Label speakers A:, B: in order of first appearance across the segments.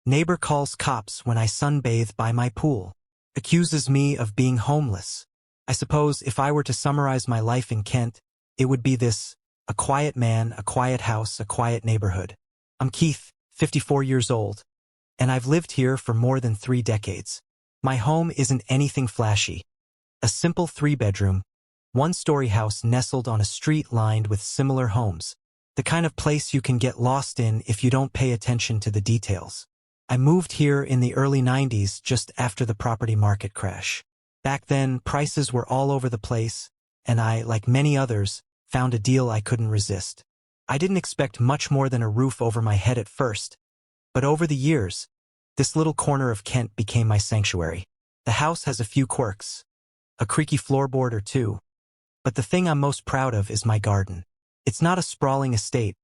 A: Neighbor calls cops when I sunbathe by my pool. Accuses me of being homeless. I suppose if I were to summarize my life in Kent, it would be this: a quiet man, a quiet house, a quiet neighborhood. I'm Keith, 54 years old, and I've lived here for more than 3 decades. My home isn't anything flashy. A simple 3-bedroom, 1-story house nestled on a street lined with similar homes. The kind of place you can get lost in if you don't pay attention to the details. I moved here in the early 90s, just after the property market crash. Back then, prices were all over the place, and I, like many others, found a deal I couldn't resist. I didn't expect much more than a roof over my head at first, but over the years, this little corner of Kent became my sanctuary. The house has a few quirks, a creaky floorboard or two, but the thing I'm most proud of is my garden. It's not a sprawling estate,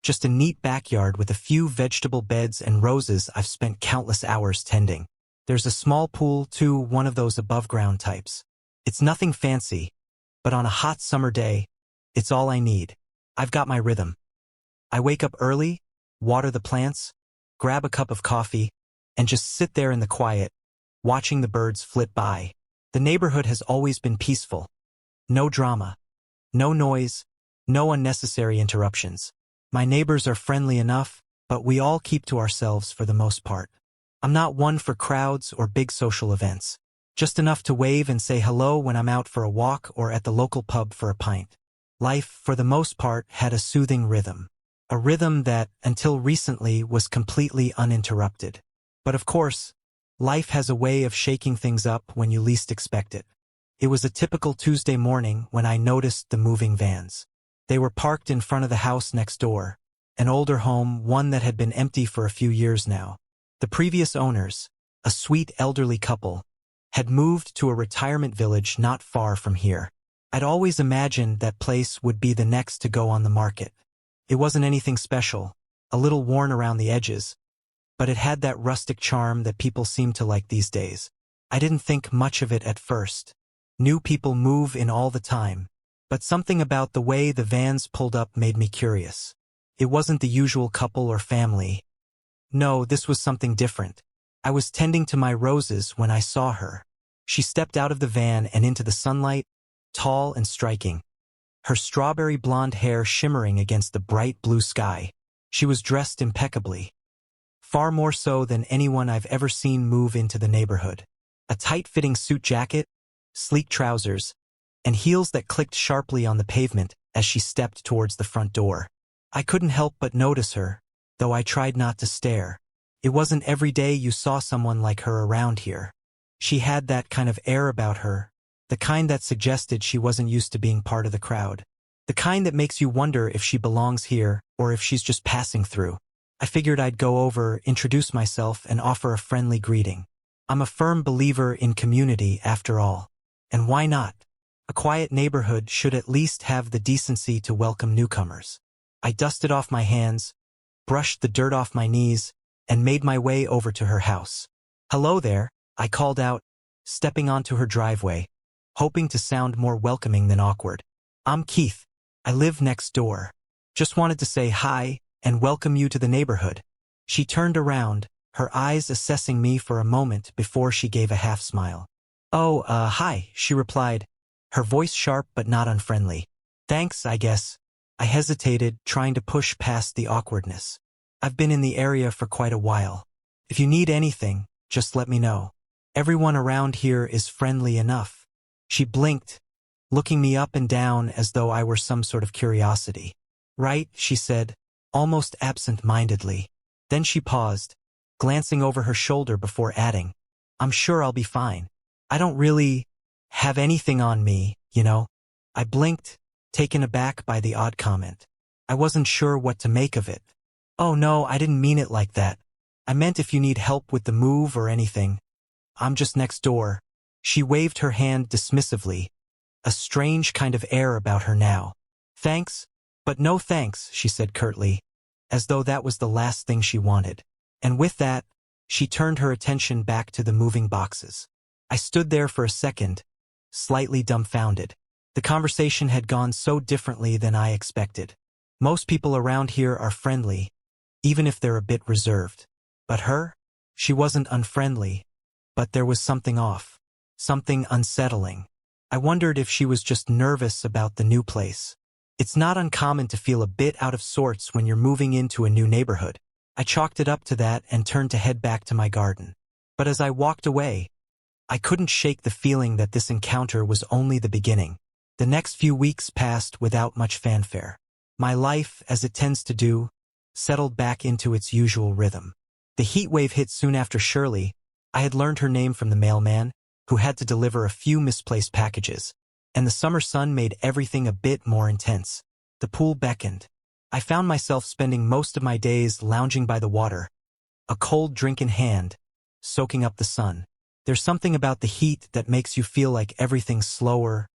A: just a neat backyard with a few vegetable beds and roses I've spent countless hours tending. There's a small pool too, one of those above-ground types. It's nothing fancy, but on a hot summer day, it's all I need. I've got my rhythm. I wake up early, water the plants, grab a cup of coffee, and just sit there in the quiet, watching the birds flit by. The neighborhood has always been peaceful. No drama, no noise, no unnecessary interruptions. My neighbors are friendly enough, but we all keep to ourselves for the most part. I'm not one for crowds or big social events. Just enough to wave and say hello when I'm out for a walk or at the local pub for a pint. Life, for the most part, had a soothing rhythm. A rhythm that, until recently, was completely uninterrupted. But of course, life has a way of shaking things up when you least expect it. It was a typical Tuesday morning when I noticed the moving vans. They were parked in front of the house next door, an older home, one that had been empty for a few years now. The previous owners, a sweet elderly couple, had moved to a retirement village not far from here. I'd always imagined that place would be the next to go on the market. It wasn't anything special, a little worn around the edges, but it had that rustic charm that people seem to like these days. I didn't think much of it at first. New people move in all the time, but something about the way the vans pulled up made me curious. It wasn't the usual couple or family. No, this was something different. I was tending to my roses when I saw her. She stepped out of the van and into the sunlight, tall and striking, her strawberry blonde hair shimmering against the bright blue sky. She was dressed impeccably, far more so than anyone I've ever seen move into the neighborhood. A tight-fitting suit jacket, sleek trousers, and heels that clicked sharply on the pavement as she stepped towards the front door. I couldn't help but notice her, though I tried not to stare. It wasn't every day you saw someone like her around here. She had that kind of air about her, the kind that suggested she wasn't used to being part of the crowd. The kind that makes you wonder if she belongs here or if she's just passing through. I figured I'd go over, introduce myself, and offer a friendly greeting. I'm a firm believer in community, after all. And why not? A quiet neighborhood should at least have the decency to welcome newcomers. I dusted off my hands, brushed the dirt off my knees, and made my way over to her house. "Hello there," I called out, stepping onto her driveway, hoping to sound more welcoming than awkward. "I'm Keith. I live next door. Just wanted to say hi and welcome you to the neighborhood." She turned around, her eyes assessing me for a moment before she gave a half-smile. "Oh, hi," she replied, her voice sharp but not unfriendly. "Thanks, I guess." I hesitated, trying to push past the awkwardness. "I've been in the area for quite a while. If you need anything, just let me know. Everyone around here is friendly enough." She blinked, looking me up and down as though I were some sort of curiosity. "Right," she said, almost absent-mindedly. Then she paused, glancing over her shoulder before adding, "I'm sure I'll be fine. I don't really have anything on me, you know." I blinked, taken aback by the odd comment. I wasn't sure what to make of it. "Oh no, I didn't mean it like that. I meant if you need help with the move or anything. I'm just next door." She waved her hand dismissively, a strange kind of air about her now. "Thanks, but no thanks," she said curtly, as though that was the last thing she wanted. And with that, she turned her attention back to the moving boxes. I stood there for a second, slightly dumbfounded. The conversation had gone so differently than I expected. Most people around here are friendly, even if they're a bit reserved. But her? She wasn't unfriendly, but there was something off, something unsettling. I wondered if she was just nervous about the new place. It's not uncommon to feel a bit out of sorts when you're moving into a new neighborhood. I chalked it up to that and turned to head back to my garden. But as I walked away, I couldn't shake the feeling that this encounter was only the beginning. The next few weeks passed without much fanfare. My life, as it tends to do, settled back into its usual rhythm. The heat wave hit soon after Shirley. I had learned her name from the mailman, who had to deliver a few misplaced packages, and the summer sun made everything a bit more intense. The pool beckoned. I found myself spending most of my days lounging by the water, a cold drink in hand, soaking up the sun. There's something about the heat that makes you feel like everything's slower,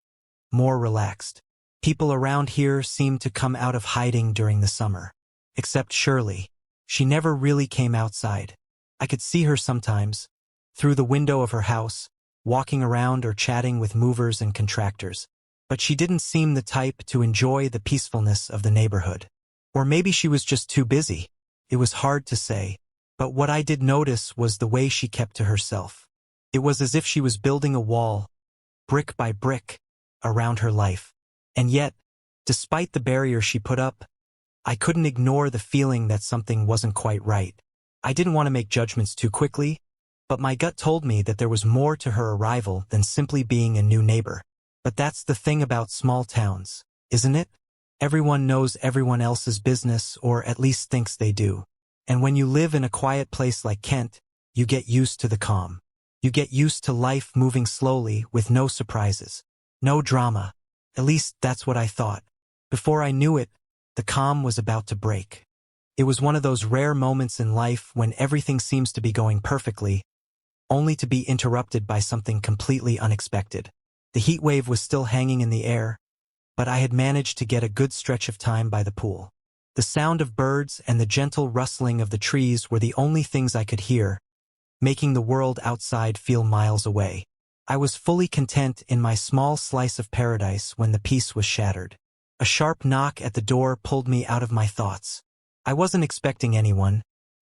A: more relaxed. People around here seemed to come out of hiding during the summer. Except Shirley. She never really came outside. I could see her sometimes, through the window of her house, walking around or chatting with movers and contractors. But she didn't seem the type to enjoy the peacefulness of the neighborhood. Or maybe she was just too busy. It was hard to say. But what I did notice was the way she kept to herself. It was as if she was building a wall, brick by brick, around her life. And yet, despite the barrier she put up, I couldn't ignore the feeling that something wasn't quite right. I didn't want to make judgments too quickly, but my gut told me that there was more to her arrival than simply being a new neighbor. But that's the thing about small towns, isn't it? Everyone knows everyone else's business, or at least thinks they do. And when you live in a quiet place like Kent, you get used to the calm. You get used to life moving slowly with no surprises, no drama. At least that's what I thought. Before I knew it, the calm was about to break. It was one of those rare moments in life when everything seems to be going perfectly, only to be interrupted by something completely unexpected. The heat wave was still hanging in the air, but I had managed to get a good stretch of time by the pool. The sound of birds and the gentle rustling of the trees were the only things I could hear, making the world outside feel miles away. I was fully content in my small slice of paradise when the peace was shattered. A sharp knock at the door pulled me out of my thoughts. I wasn't expecting anyone,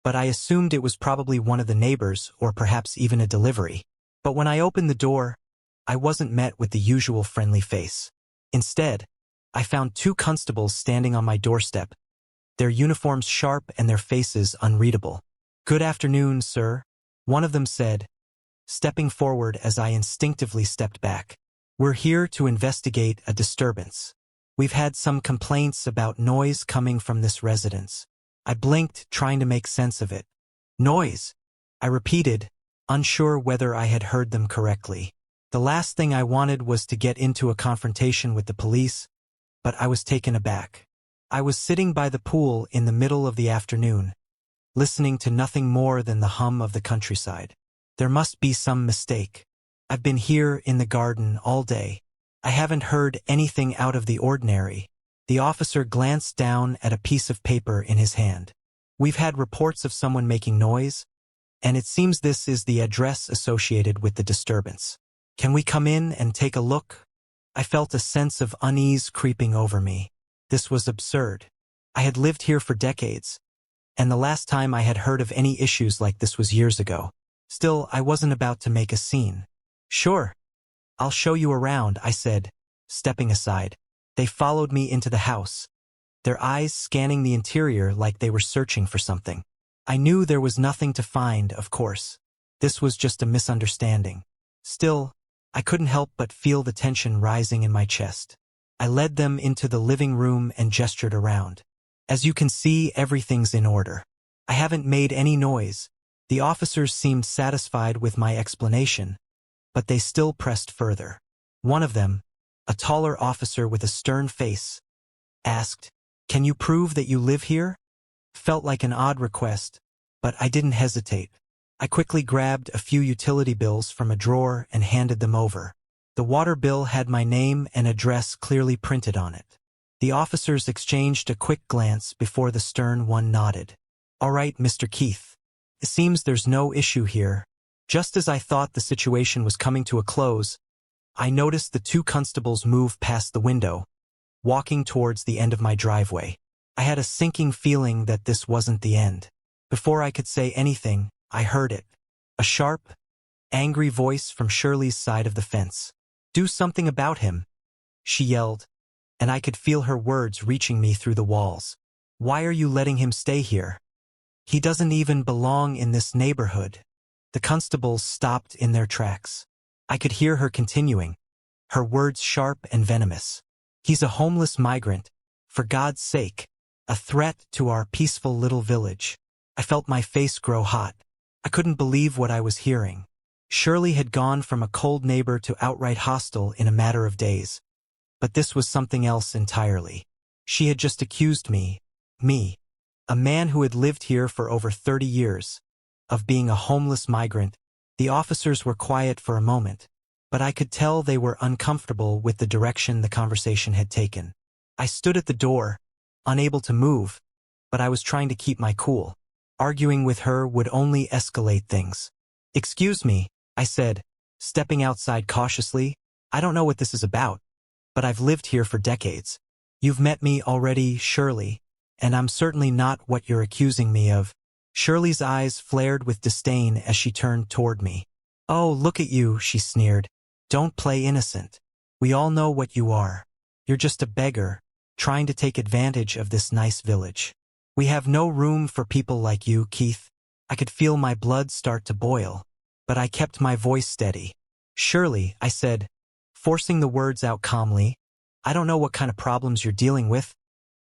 A: but I assumed it was probably one of the neighbors or perhaps even a delivery. But when I opened the door, I wasn't met with the usual friendly face. Instead, I found two constables standing on my doorstep, their uniforms sharp and their faces unreadable. "Good afternoon, sir," one of them said, stepping forward as I instinctively stepped back. "We're here to investigate a disturbance. We've had some complaints about noise coming from this residence." I blinked, trying to make sense of it. "Noise?" I repeated, unsure whether I had heard them correctly. The last thing I wanted was to get into a confrontation with the police, but I was taken aback. I was sitting by the pool in the middle of the afternoon, listening to nothing more than the hum of the countryside. There must be some mistake. I've been here in the garden all day. I haven't heard anything out of the ordinary. The officer glanced down at a piece of paper in his hand. "We've had reports of someone making noise, and it seems this is the address associated with the disturbance. Can we come in and take a look?" I felt a sense of unease creeping over me. This was absurd. I had lived here for decades, and the last time I had heard of any issues like this was years ago. Still, I wasn't about to make a scene. "Sure. I'll show you around," I said, stepping aside. They followed me into the house, their eyes scanning the interior like they were searching for something. I knew there was nothing to find, of course. This was just a misunderstanding. Still, I couldn't help but feel the tension rising in my chest. I led them into the living room and gestured around. "As you can see, everything's in order. I haven't made any noise." The officers seemed satisfied with my explanation, but they still pressed further. One of them, a taller officer with a stern face, asked, "Can you prove that you live here?" Felt like an odd request, but I didn't hesitate. I quickly grabbed a few utility bills from a drawer and handed them over. The water bill had my name and address clearly printed on it. The officers exchanged a quick glance before the stern one nodded. "All right, Mr. Keith. It seems there's no issue here." Just as I thought the situation was coming to a close, I noticed the two constables move past the window, walking towards the end of my driveway. I had a sinking feeling that this wasn't the end. Before I could say anything, I heard it. A sharp, angry voice from Shirley's side of the fence. "Do something about him," she yelled, and I could feel her words reaching me through the walls. "Why are you letting him stay here? He doesn't even belong in this neighborhood." The constables stopped in their tracks. I could hear her continuing, her words sharp and venomous. "He's a homeless migrant, for God's sake, a threat to our peaceful little village." I felt my face grow hot. I couldn't believe what I was hearing. Shirley had gone from a cold neighbor to outright hostile in a matter of days. But this was something else entirely. She had just accused me, a man who had lived here for over 30 years, of being a homeless migrant. The officers were quiet for a moment, but I could tell they were uncomfortable with the direction the conversation had taken. I stood at the door, unable to move, but I was trying to keep my cool. Arguing with her would only escalate things. "Excuse me," I said, stepping outside cautiously. "I don't know what this is about, but I've lived here for decades. You've met me already, Shirley, and I'm certainly not what you're accusing me of." Shirley's eyes flared with disdain as she turned toward me. "Oh, look at you," she sneered. "Don't play innocent. We all know what you are. You're just a beggar, trying to take advantage of this nice village. We have no room for people like you, Keith." I could feel my blood start to boil, but I kept my voice steady. "Shirley," I said, forcing the words out calmly, "I don't know what kind of problems you're dealing with,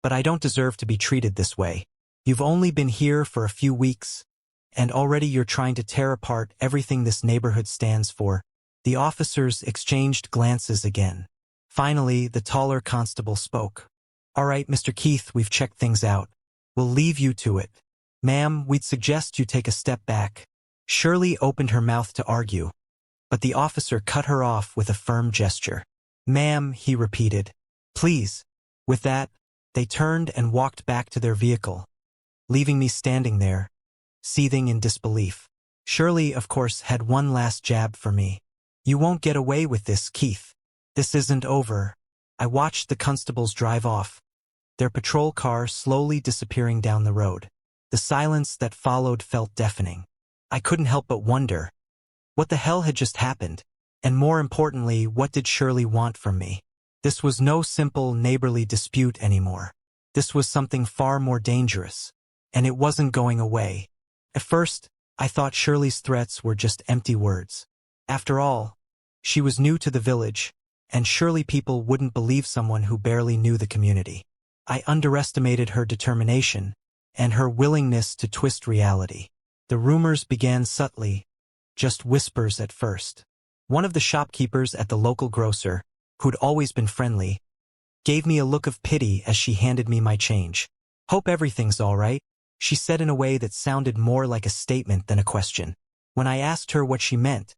A: but I don't deserve to be treated this way. You've only been here for a few weeks, and already you're trying to tear apart everything this neighborhood stands for." The officers exchanged glances again. Finally, the taller constable spoke. "All right, Mr. Keith, we've checked things out. We'll leave you to it. Ma'am, we'd suggest you take a step back." Shirley opened her mouth to argue, but the officer cut her off with a firm gesture. "Ma'am," he repeated, "please." With that, they turned and walked back to their vehicle, leaving me standing there, seething in disbelief. Shirley, of course, had one last jab for me. "You won't get away with this, Keith. This isn't over." I watched the constables drive off, their patrol car slowly disappearing down the road. The silence that followed felt deafening. I couldn't help but wonder, what the hell had just happened? And more importantly, what did Shirley want from me? This was no simple neighborly dispute anymore. This was something far more dangerous, and it wasn't going away. At first, I thought Shirley's threats were just empty words. After all, she was new to the village, and surely people wouldn't believe someone who barely knew the community. I underestimated her determination and her willingness to twist reality. The rumors began subtly, just whispers at first. One of the shopkeepers at the local grocer, who'd always been friendly, gave me a look of pity as she handed me my change. "Hope everything's all right," she said in a way that sounded more like a statement than a question. When I asked her what she meant,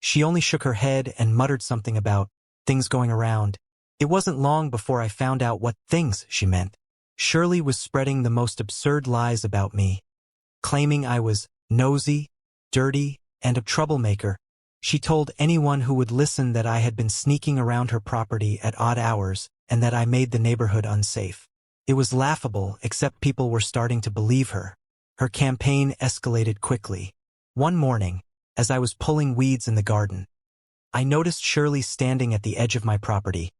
A: she only shook her head and muttered something about things going around. It wasn't long before I found out what things she meant. Shirley was spreading the most absurd lies about me, claiming I was nosy, dirty, and a troublemaker. She told anyone who would listen that I had been sneaking around her property at odd hours and that I made the neighborhood unsafe. It was laughable, except people were starting to believe her. Her campaign escalated quickly. One morning, as I was pulling weeds in the garden, I noticed Shirley standing at the edge of my property,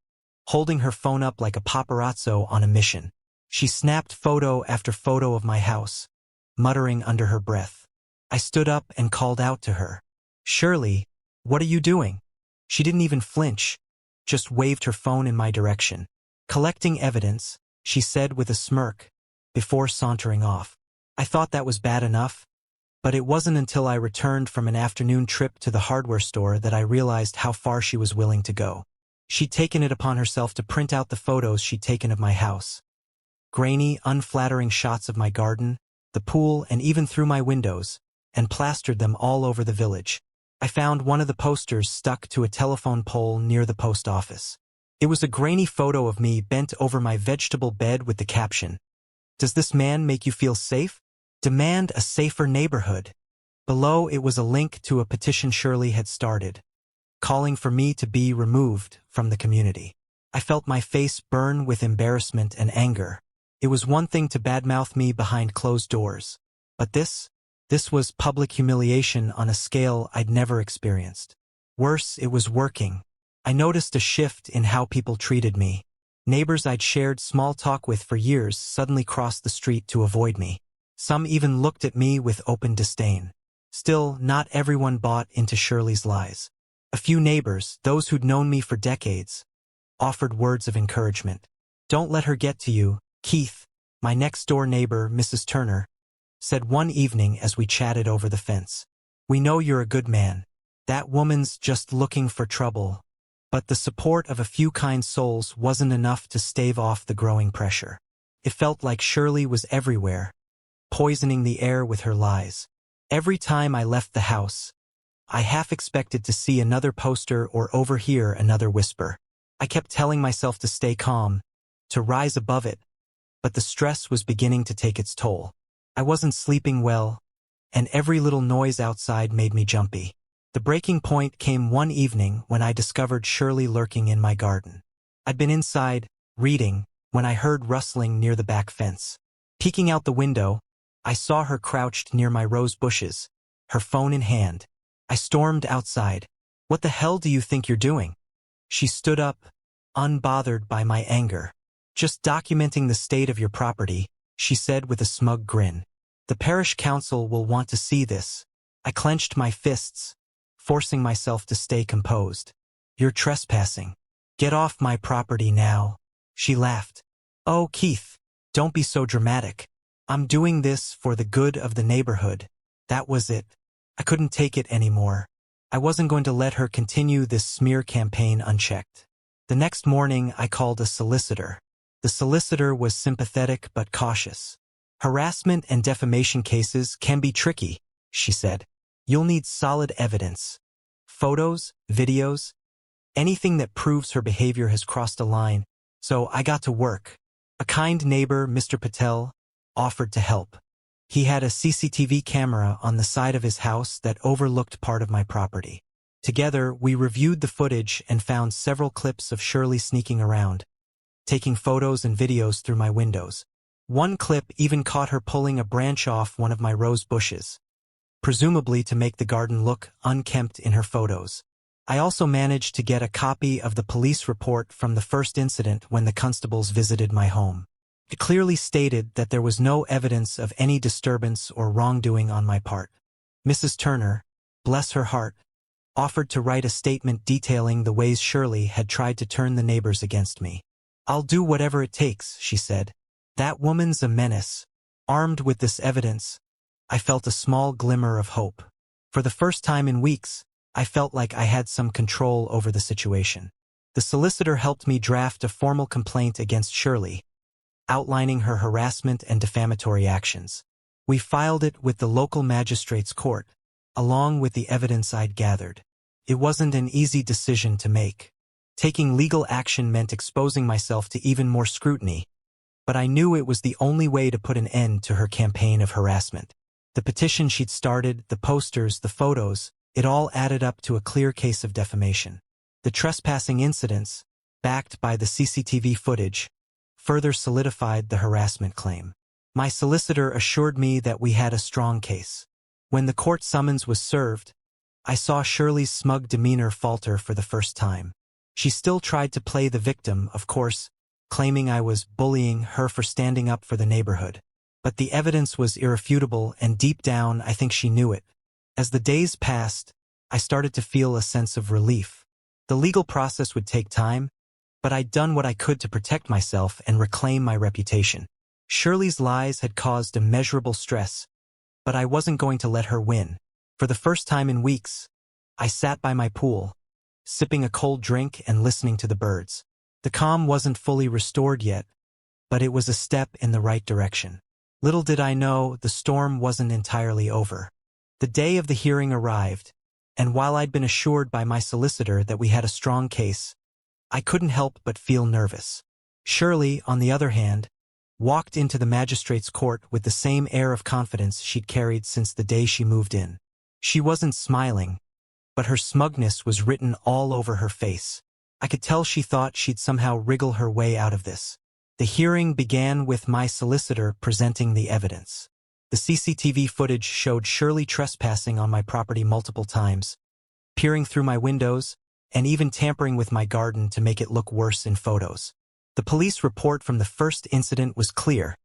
A: holding her phone up like a paparazzo on a mission. She snapped photo after photo of my house, muttering under her breath. I stood up and called out to her. "Shirley, what are you doing?" She didn't even flinch, just waved her phone in my direction. "Collecting evidence," she said with a smirk, before sauntering off. I thought that was bad enough, but it wasn't until I returned from an afternoon trip to the hardware store that I realized how far she was willing to go. She'd taken it upon herself to print out the photos she'd taken of my house. Grainy, unflattering shots of my garden, the pool, and even through my windows, and plastered them all over the village. I found one of the posters stuck to a telephone pole near the post office. It was a grainy photo of me bent over my vegetable bed with the caption, "Does this man make you feel safe? Demand a safer neighborhood." Below it was a link to a petition Shirley had started, calling for me to be removed from the community. I felt my face burn with embarrassment and anger. It was one thing to badmouth me behind closed doors, but this This was public humiliation on a scale I'd never experienced. Worse, it was working. I noticed a shift in how people treated me. Neighbors I'd shared small talk with for years suddenly crossed the street to avoid me. Some even looked at me with open disdain. Still, not everyone bought into Shirley's lies. A few neighbors, those who'd known me for decades, offered words of encouragement. "Don't let her get to you, Keith," my next-door neighbor, Mrs. Turner, said one evening as we chatted over the fence. "We know you're a good man. That woman's just looking for trouble." But the support of a few kind souls wasn't enough to stave off the growing pressure. It felt like Shirley was everywhere, poisoning the air with her lies. Every time I left the house, I half expected to see another poster or overhear another whisper. I kept telling myself to stay calm, to rise above it, but the stress was beginning to take its toll. I wasn't sleeping well, and every little noise outside made me jumpy. The breaking point came one evening when I discovered Shirley lurking in my garden. I'd been inside, reading, when I heard rustling near the back fence. Peeking out the window, I saw her crouched near my rose bushes, her phone in hand. I stormed outside. "What the hell do you think you're doing?" She stood up, unbothered by my anger. "Just documenting the state of your property," she said with a smug grin. "The parish council will want to see this." I clenched my fists, forcing myself to stay composed. "You're trespassing. Get off my property now." She laughed. "Oh, Keith, don't be so dramatic. I'm doing this for the good of the neighborhood." That was it. I couldn't take it anymore. I wasn't going to let her continue this smear campaign unchecked. The next morning, I called a solicitor. The solicitor was sympathetic but cautious. "Harassment and defamation cases can be tricky," she said. "You'll need solid evidence. Photos, videos, anything that proves her behavior has crossed a line." So I got to work. A kind neighbor, Mr. Patel, offered to help. He had a CCTV camera on the side of his house that overlooked part of my property. Together, we reviewed the footage and found several clips of Shirley sneaking around, taking photos and videos through my windows. One clip even caught her pulling a branch off one of my rose bushes, presumably to make the garden look unkempt in her photos. I also managed to get a copy of the police report from the first incident when the constables visited my home. It clearly stated that there was no evidence of any disturbance or wrongdoing on my part. Mrs. Turner, bless her heart, offered to write a statement detailing the ways Shirley had tried to turn the neighbors against me. "I'll do whatever it takes," she said. "That woman's a menace." Armed with this evidence, I felt a small glimmer of hope. For the first time in weeks, I felt like I had some control over the situation. The solicitor helped me draft a formal complaint against Shirley, outlining her harassment and defamatory actions. We filed it with the local magistrate's court, along with the evidence I'd gathered. It wasn't an easy decision to make. Taking legal action meant exposing myself to even more scrutiny, but I knew it was the only way to put an end to her campaign of harassment. The petition she'd started, the posters, the photos, it all added up to a clear case of defamation. The trespassing incidents, backed by the CCTV footage, further solidified the harassment claim. My solicitor assured me that we had a strong case. When the court summons was served, I saw Shirley's smug demeanor falter for the first time. She still tried to play the victim, of course, claiming I was bullying her for standing up for the neighborhood. But the evidence was irrefutable, and deep down, I think she knew it. As the days passed, I started to feel a sense of relief. The legal process would take time, but I'd done what I could to protect myself and reclaim my reputation. Shirley's lies had caused immeasurable stress, but I wasn't going to let her win. For the first time in weeks, I sat by my pool, sipping a cold drink and listening to the birds. The calm wasn't fully restored yet, but it was a step in the right direction. Little did I know, the storm wasn't entirely over. The day of the hearing arrived, and while I'd been assured by my solicitor that we had a strong case, I couldn't help but feel nervous. Shirley, on the other hand, walked into the magistrate's court with the same air of confidence she'd carried since the day she moved in. She wasn't smiling, but her smugness was written all over her face. I could tell she thought she'd somehow wriggle her way out of this. The hearing began with my solicitor presenting the evidence. The CCTV footage showed Shirley trespassing on my property multiple times, peering through my windows, and even tampering with my garden to make it look worse in photos. The police report from the first incident was clear.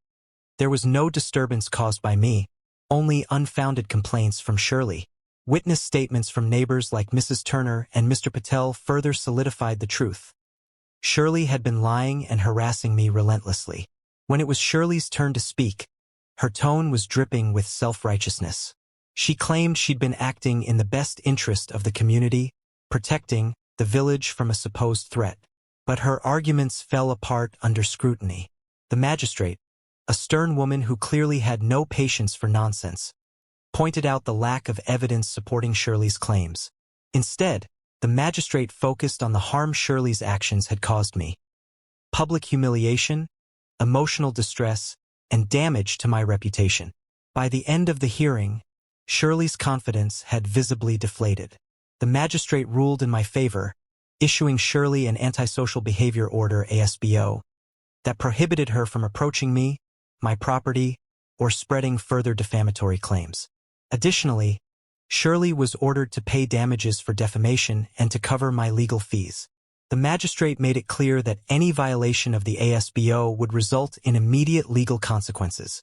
A: There was no disturbance caused by me, only unfounded complaints from Shirley. Witness statements from neighbors like Mrs. Turner and Mr. Patel further solidified the truth. Shirley had been lying and harassing me relentlessly. When it was Shirley's turn to speak, her tone was dripping with self-righteousness. She claimed she'd been acting in the best interest of the community, protecting the village from a supposed threat. But her arguments fell apart under scrutiny. The magistrate, a stern woman who clearly had no patience for nonsense, pointed out the lack of evidence supporting Shirley's claims. Instead, the magistrate focused on the harm Shirley's actions had caused me. Public humiliation, emotional distress, and damage to my reputation. By the end of the hearing, Shirley's confidence had visibly deflated. The magistrate ruled in my favor, issuing Shirley an antisocial behavior order ASBO that prohibited her from approaching me, my property, or spreading further defamatory claims. Additionally, Shirley was ordered to pay damages for defamation and to cover my legal fees. The magistrate made it clear that any violation of the ASBO would result in immediate legal consequences,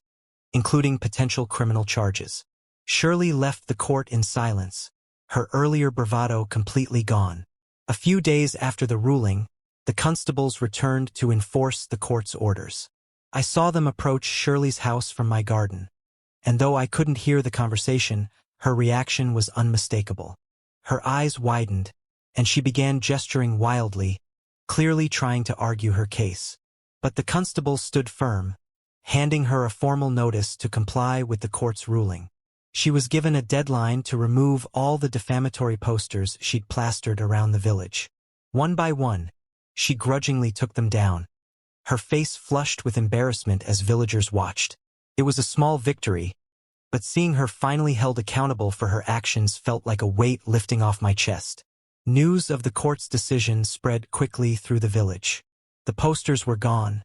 A: including potential criminal charges. Shirley left the court in silence, her earlier bravado completely gone. A few days after the ruling, the constables returned to enforce the court's orders. I saw them approach Shirley's house from my garden, and though I couldn't hear the conversation, her reaction was unmistakable. Her eyes widened, and she began gesturing wildly, clearly trying to argue her case. But the constables stood firm, handing her a formal notice to comply with the court's ruling. She was given a deadline to remove all the defamatory posters she'd plastered around the village. One by one, she grudgingly took them down, her face flushed with embarrassment as villagers watched. It was a small victory, but seeing her finally held accountable for her actions felt like a weight lifting off my chest. News of the court's decision spread quickly through the village. The posters were gone,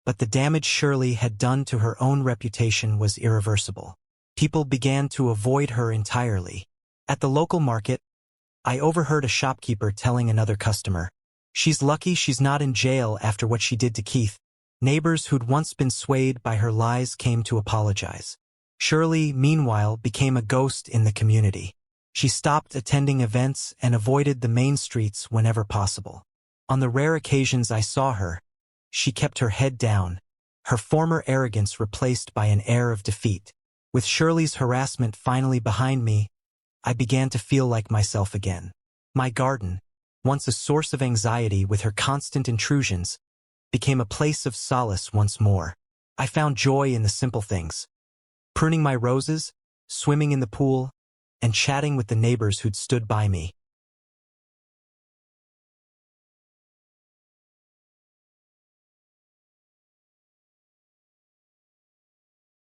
A: but the damage Shirley had done to her own reputation was irreversible. People began to avoid her entirely. At the local market, I overheard a shopkeeper telling another customer, "She's lucky she's not in jail after what she did to Keith." Neighbors who'd once been swayed by her lies came to apologize. Shirley, meanwhile, became a ghost in the community. She stopped attending events and avoided the main streets whenever possible. On the rare occasions I saw her, she kept her head down, her former arrogance replaced by an air of defeat. With Shirley's harassment finally behind me, I began to feel like myself again. My garden, once a source of anxiety with her constant intrusions, became a place of solace once more. I found joy in the simple things: pruning my roses, swimming in the pool, and chatting with the neighbors who'd stood by me.